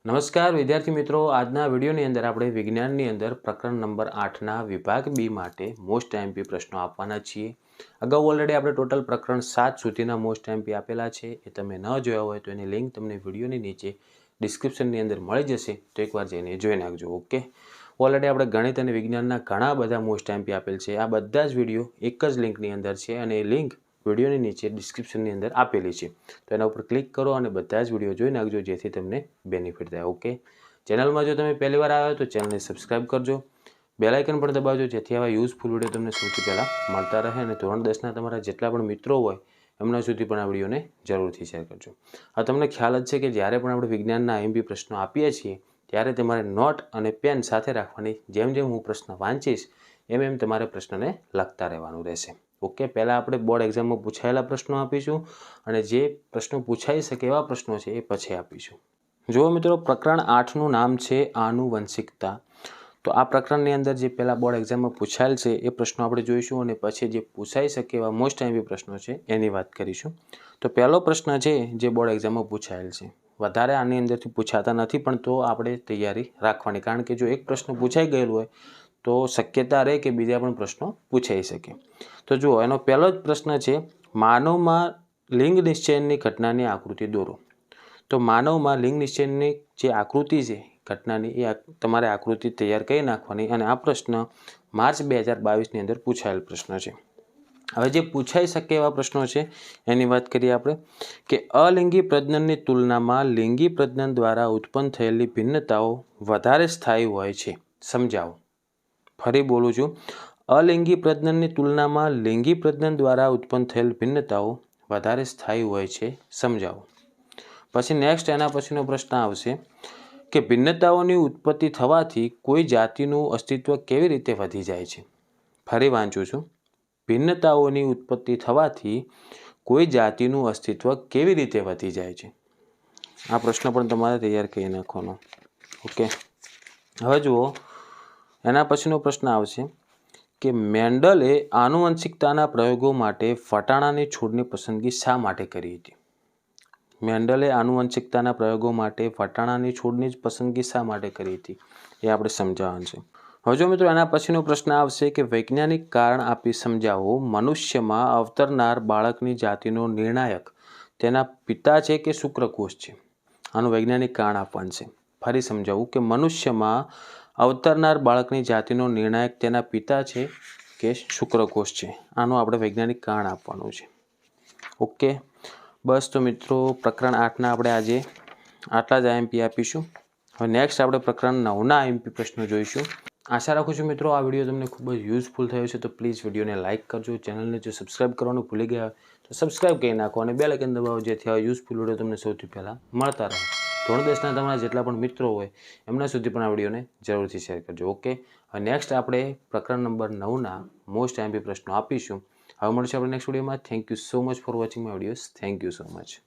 નમસ્કાર વિદ્યાર્થી મિત્રો, આજના વિડીયોની અંદર આપણે વિજ્ઞાનની અંદર પ્રકરણ નંબર 8ના વિભાગ બી માટે મોસ્ટ આઈએમપી પ્રશ્નો આપવાના છીએ. અગાઉ ઓલરેડી આપણે ટોટલ પ્રકરણ 7 સુધીના મોસ્ટ આઈએમપી આપેલા છે. એ તમે ન જોયા હોય તો એની લિંક તમને વિડીયોની નીચે ડિસ્ક્રિપ્શનની અંદર મળી જશે, તો એકવાર જઈને જોઈ નાખજો. ઓકે, ઓલરેડી આપણે ગણિત અને વિજ્ઞાનના ઘણા બધા મોસ્ટ આઈએમપી આપેલ છે. આ બધા જ વિડીયો એક જ લિંકની અંદર છે અને એ લિંક વિડીયોની નીચે ડિસ્ક્રિપ્શનની અંદર આપેલી છે. તો એના ઉપર ક્લિક કરો અને બધા જ વિડીયો જોઈ નાખજો, જેથી તમને બેનિફિટ થાય. ઓકે, ચેનલમાં જો તમે પહેલી વાર આવ્યા તો ચેનલને સબસ્ક્રાઈબ કરજો, બેલ આઇકન પણ દબાવજો, જેથી આવા યુઝફુલ વિડીયો તમને સૌથી પહેલાં મળતા રહે. અને ધોરણ 10ના તમારા જેટલા પણ મિત્રો હોય એમના સુધી પણ આ વિડીયોને જરૂરથી શેર કરજો. આ તમને ખ્યાલ જ છે કે જ્યારે પણ આપણે વિજ્ઞાનના આઈએમપી પ્રશ્નો આપીએ છીએ ત્યારે તમારે નોટ અને પેન સાથે રાખવાની. જેમ જેમ હું પ્રશ્ન વાંચીશ એમ તમારે પ્રશ્નને લખતા રહેવાનું રહેશે. ઓકે, પહેલાં આપણે બોર્ડ એક્ઝામમાં પૂછાયેલા પ્રશ્નો આપીશું અને જે પ્રશ્નો પૂછાઈ શકે એવા પ્રશ્નો છે એ પછી આપીશું. જુઓ મિત્રો, પ્રકરણ 8નું નામ છે આનુવંશિકતા. તો આ પ્રકરણની અંદર જે પહેલાં બોર્ડ એક્ઝામમાં પૂછાયેલ છે એ પ્રશ્નો આપણે જોઈશું અને પછી જે પૂછાઈ શકે એવા મોસ્ટ આઈએમપી પ્રશ્નો છે એની વાત કરીશું. તો પહેલો પ્રશ્ન છે જે બોર્ડ એક્ઝામમાં પૂછાયેલ છે, વધારે આની અંદરથી પૂછાતા નથી, પણ તો આપણે તૈયારી રાખવાની, કારણ કે જો એક પ્રશ્ન પૂછાઈ ગયેલું હોય તો શક્યતા રહે કે બીજા પણ પ્રશ્નો પૂછાઈ શકે. તો જુઓ, એનો પહેલો જ પ્રશ્ન છે, માનવમાં લિંગ નિશ્ચયનની ઘટનાની આકૃતિ દોરો. તો માનવમાં લિંગ નિશ્ચયનની જે આકૃતિ છે ઘટનાની, એ તમારે આકૃતિ તૈયાર કરી નાખવાની. અને આ પ્રશ્ન માર્ચ 2022ની અંદર પૂછાયેલ પ્રશ્ન છે. હવે જે પૂછાઈ શકે એવા પ્રશ્નો છે એની વાત કરીએ આપણે, કે અલિંગી પ્રજનનની તુલનામાં લિંગી પ્રજનન દ્વારા ઉત્પન્ન થયેલી ભિન્નતાઓ વધારે સ્થાયી હોય છે, સમજાવો. ફરી બોલું છું, અલિંગી પ્રજનનની તુલનામાં લિંગી પ્રજનન દ્વારા ઉત્પન્ન થયેલ ભિન્નતાઓ વધારે સ્થાયી હોય છે, સમજાવો. પછી નેક્સ્ટ એના પછીનો પ્રશ્ન આવશે કે ભિન્નતાઓની ઉત્પત્તિ થવાથી કોઈ જાતિનું અસ્તિત્વ કેવી રીતે વધી જાય છે. ફરી વાંચું છું, ભિન્નતાઓની ઉત્પત્તિ થવાથી કોઈ જાતિનું અસ્તિત્વ કેવી રીતે વધી જાય છે. આ પ્રશ્ન પણ તમારે તૈયાર કરી નાખવાનો. ઓકે, હવે જુઓ, એના પછીનો પ્રશ્ન આવશે કે મેન્ડલે આનુવંશિકતાના પ્રયોગો માટે ફટાણાની છોડની પસંદગી શા માટે કરી હતી. મેન્ડલે આનુવંશિકતાના પ્રયોગો માટે ફટાણાની છોડની જ પસંદગી શા માટે કરી હતી એ આપણે સમજાવવાનું છે. હવે જો મિત્રો, એના પછીનો પ્રશ્ન આવશે કે વૈજ્ઞાનિક કારણ આપી સમજાવો, મનુષ્યમાં અવતરનાર બાળકની જાતિનો નિર્ણાયક તેના પિતા છે કે શુક્રકોષ છે. આનું વૈજ્ઞાનિક કારણ આપવાનું છે. ફરી સમજાવું કે મનુષ્યમાં અવતરનાર બાળકની જાતિનો નિર્ણાયક તેના પિતા છે કે શુક્રકોષ છે. આનું આપણે વૈજ્ઞાનિક કારણ આપવાનું છે. ઓકે, બસ તો મિત્રો, પ્રકરણ 8ના આપણે આજે આટલા જ આઈએમપી આપીશું. હવે નેક્સ્ટ આપણે પ્રકરણ 9ના આઈએમપી પ્રશ્નો જોઈશું. આશા રાખું છું મિત્રો આ વિડીયો તમને ખૂબ જ યુઝફુલ થયો છે. તો પ્લીઝ વિડીયોને લાઇક કરજો, ચેનલને જો સબસ્ક્રાઈબ કરવાનું ભૂલી ગયા તો સબસ્ક્રાઈબ કરી નાખો અને બેલ આઇકન દબાવો, જેથી આ યુઝફુલ વિડીયો તમને સૌથી પહેલાં મળતા રહે. ધોરણ 10ના તમારા જેટલા પણ મિત્રો હોય એમના સુધી પણ આ વિડીયોને જરૂરથી શેર કરજો. ઓકે, હવે નેક્સ્ટ આપણે પ્રકરણ નંબર 9ના મોસ્ટ આઈએમપી પ્રશ્નો આપીશું. હવે મળશે આપણે નેક્સ્ટ વિડીયોમાં. Thank you so much for watching my videos. Thank you so much.